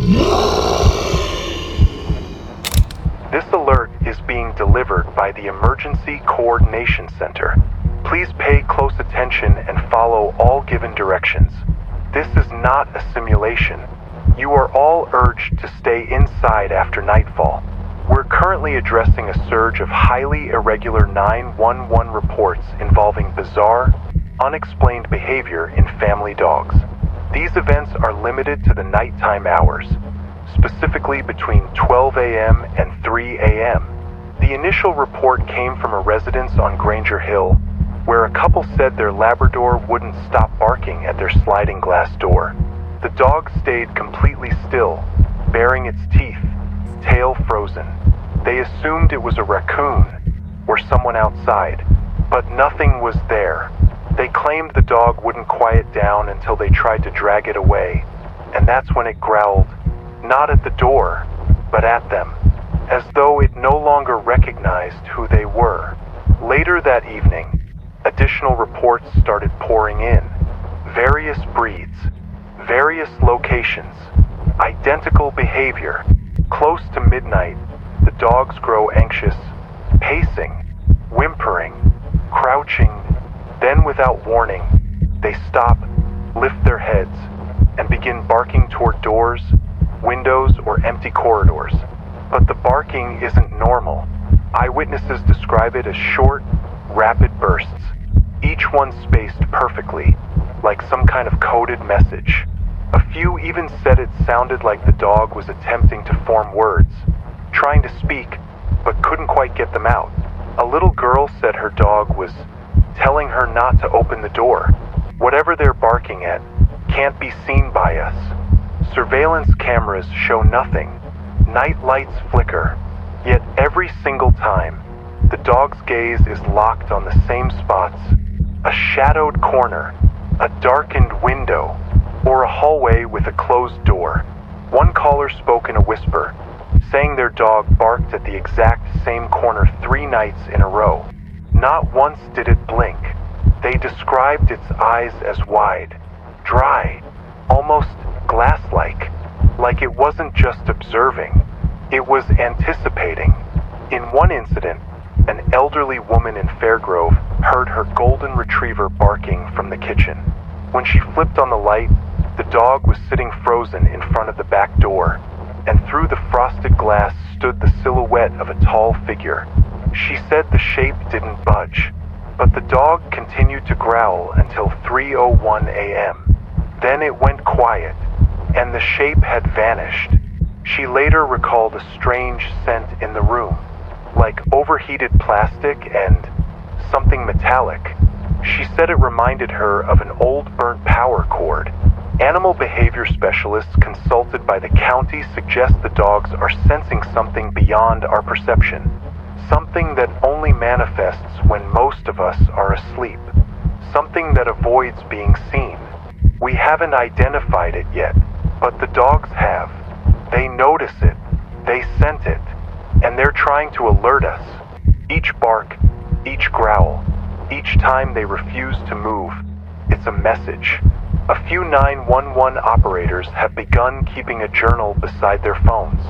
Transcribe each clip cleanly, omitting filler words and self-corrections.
This alert is being delivered by the Emergency Coordination Center. Please pay close attention and follow all given directions. This is not a simulation. You are all urged to stay inside after nightfall. We're currently addressing a surge of highly irregular 911 reports involving bizarre, unexplained behavior in family dogs. These events are limited to the nighttime hours, specifically between 12 a.m. and 3 a.m. The initial report came from a residence on Granger Hill, where a couple said their Labrador wouldn't stop barking at their sliding glass door. The dog stayed completely still, baring its teeth, tail frozen. They assumed it was a raccoon or someone outside, but nothing was there. They claimed the dog wouldn't quiet down until they tried to drag it away, and that's when it growled, not at the door, but at them, as though it no longer recognized who they were. Later that evening, additional reports started pouring in. Various breeds, various locations, identical behavior. Close to midnight, the dogs grow anxious, pacing, whimpering, crouching. Then, without warning, they stop, lift their heads, and begin barking toward doors, windows, or empty corridors. But the barking isn't normal. Eyewitnesses describe it as short, rapid bursts, each one spaced perfectly, like some kind of coded message. A few even said it sounded like the dog was attempting to form words, trying to speak, but couldn't quite get them out. A little girl said her dog was telling her not to open the door. Whatever they're barking at can't be seen by us. Surveillance cameras show nothing. Night lights flicker, yet every single time, the dog's gaze is locked on the same spots: a shadowed corner, a darkened window, or a hallway with a closed door. One caller spoke in a whisper, saying their dog barked at the exact same corner 3 nights in a row. Not once did it blink. They described its eyes as wide, dry, almost glass-like, like it wasn't just observing, it was anticipating. In one incident, an elderly woman in Fairgrove heard her golden retriever barking from the kitchen. When she flipped on the light, the dog was sitting frozen in front of the back door, and through the frosted glass stood the silhouette of a tall figure. She said the shape didn't budge, but the dog continued to growl until 3:01 a.m. Then it went quiet, and the shape had vanished. She later recalled a strange scent in the room, like overheated plastic and something metallic. She said it reminded her of an old burnt power cord. Animal behavior specialists consulted by the county suggest the dogs are sensing something beyond our perception, something that only manifests when most of us are asleep, something that avoids being seen. We haven't identified it yet, but the dogs have. They notice it, they scent it, and they're trying to alert us. Each bark, each growl, each time they refuse to move, it's a message. A few 911 operators have begun keeping a journal beside their phones,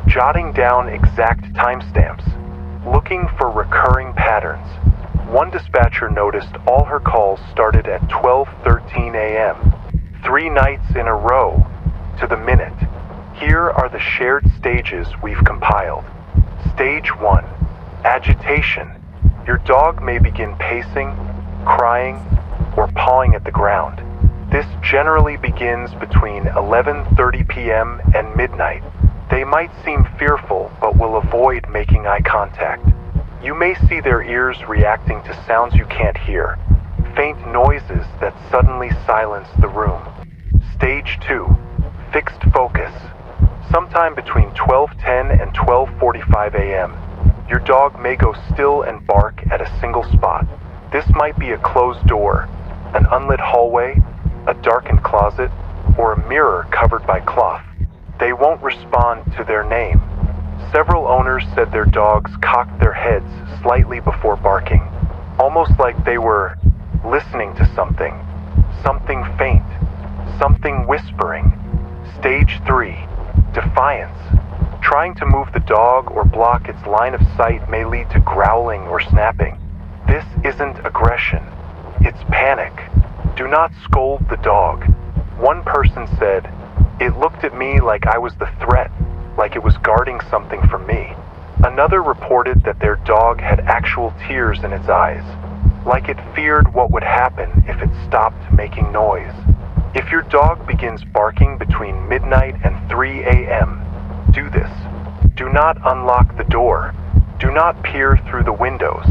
jotting down exact timestamps, looking for recurring patterns. One dispatcher noticed all her calls started at 12:13 a.m., 3 nights in a row, to the minute. Here are the shared stages we've compiled. Stage 1, agitation. Your dog may begin pacing, crying, or pawing at the ground. This generally begins between 11:30 p.m. and midnight. They might seem fearful, but will avoid making eye contact. You may see their ears reacting to sounds you can't hear, faint noises that suddenly silence the room. Stage 2, fixed focus. Sometime between 12:10 and 12:45 a.m., your dog may go still and bark at a single spot. This might be a closed door, an unlit hallway, a darkened closet, or a mirror covered by cloth. They won't respond to their name. Several owners said their dogs cocked their heads slightly before barking, almost like they were listening to something faint, something whispering. Stage 3, Defiance. Trying to move the dog or block its line of sight may lead to growling or snapping. This isn't aggression. It's panic. Do not scold the dog. One person said, "It looked at me like I was the threat, like it was guarding something from me." Another reported that their dog had actual tears in its eyes, like it feared what would happen if it stopped making noise. If your dog begins barking between midnight and 3 a.m., do this. Do not unlock the door. Do not peer through the windows.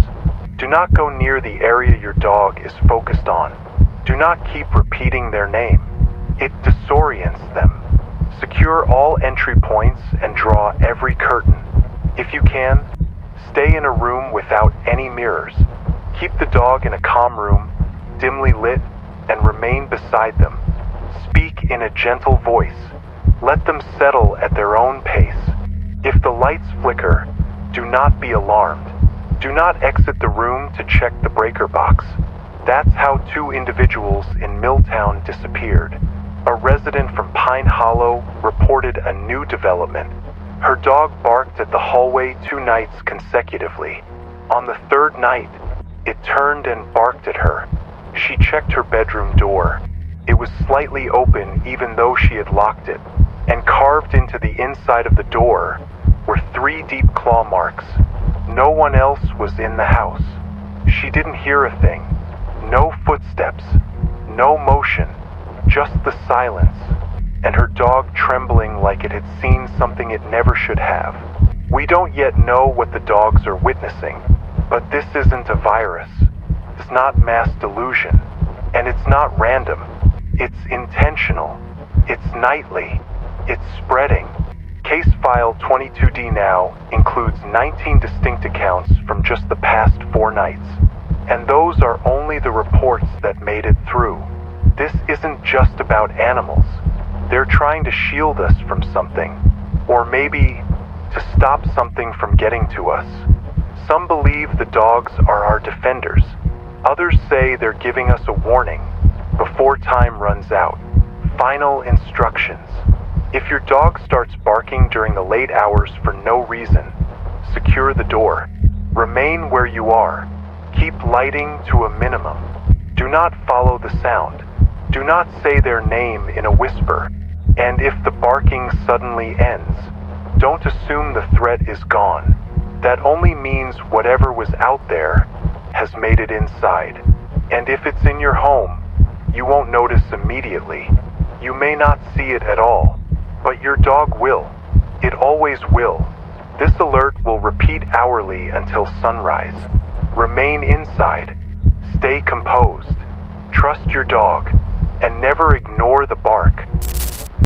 Do not go near the area your dog is focused on. Do not keep repeating their name. It disorients them. Secure all entry points and draw every curtain. If you can, stay in a room without any mirrors. Keep the dog in a calm room, dimly lit, and remain beside them. Speak in a gentle voice. Let them settle at their own pace. If the lights flicker, do not be alarmed. Do not exit the room to check the breaker box. That's how 2 individuals in Milltown disappeared. A resident from Pine Hollow reported a new development. Her dog barked at the hallway 2 nights consecutively. On the 3rd night, it turned and barked at her. She checked her bedroom door. It was slightly open even though she had locked it, and carved into the inside of the door were 3 deep claw marks. No one else was in the house. She didn't hear a thing. No footsteps, no motion, just the silence, and her dog trembling like it had seen something it never should have. We don't yet know what the dogs are witnessing, but this isn't a virus. It's not mass delusion, and it's not random. It's intentional. It's nightly. It's spreading. Case file 22D now includes 19 distinct accounts from just the past 4 nights. And those are only the reports that made it through. This isn't just about animals. They're trying to shield us from something, or maybe to stop something from getting to us. Some believe the dogs are our defenders. Others say they're giving us a warning before time runs out. Final instructions. If your dog starts barking during the late hours for no reason, secure the door. Remain where you are. Keep lighting to a minimum. Do not follow the sound. Do not say their name in a whisper. And if the barking suddenly ends, don't assume the threat is gone. That only means whatever was out there has made it inside. And if it's in your home, you won't notice immediately. You may not see it at all, but your dog will. It always will. This alert will repeat hourly until sunrise. Remain inside. Stay composed. Trust your dog, and never ignore the bark.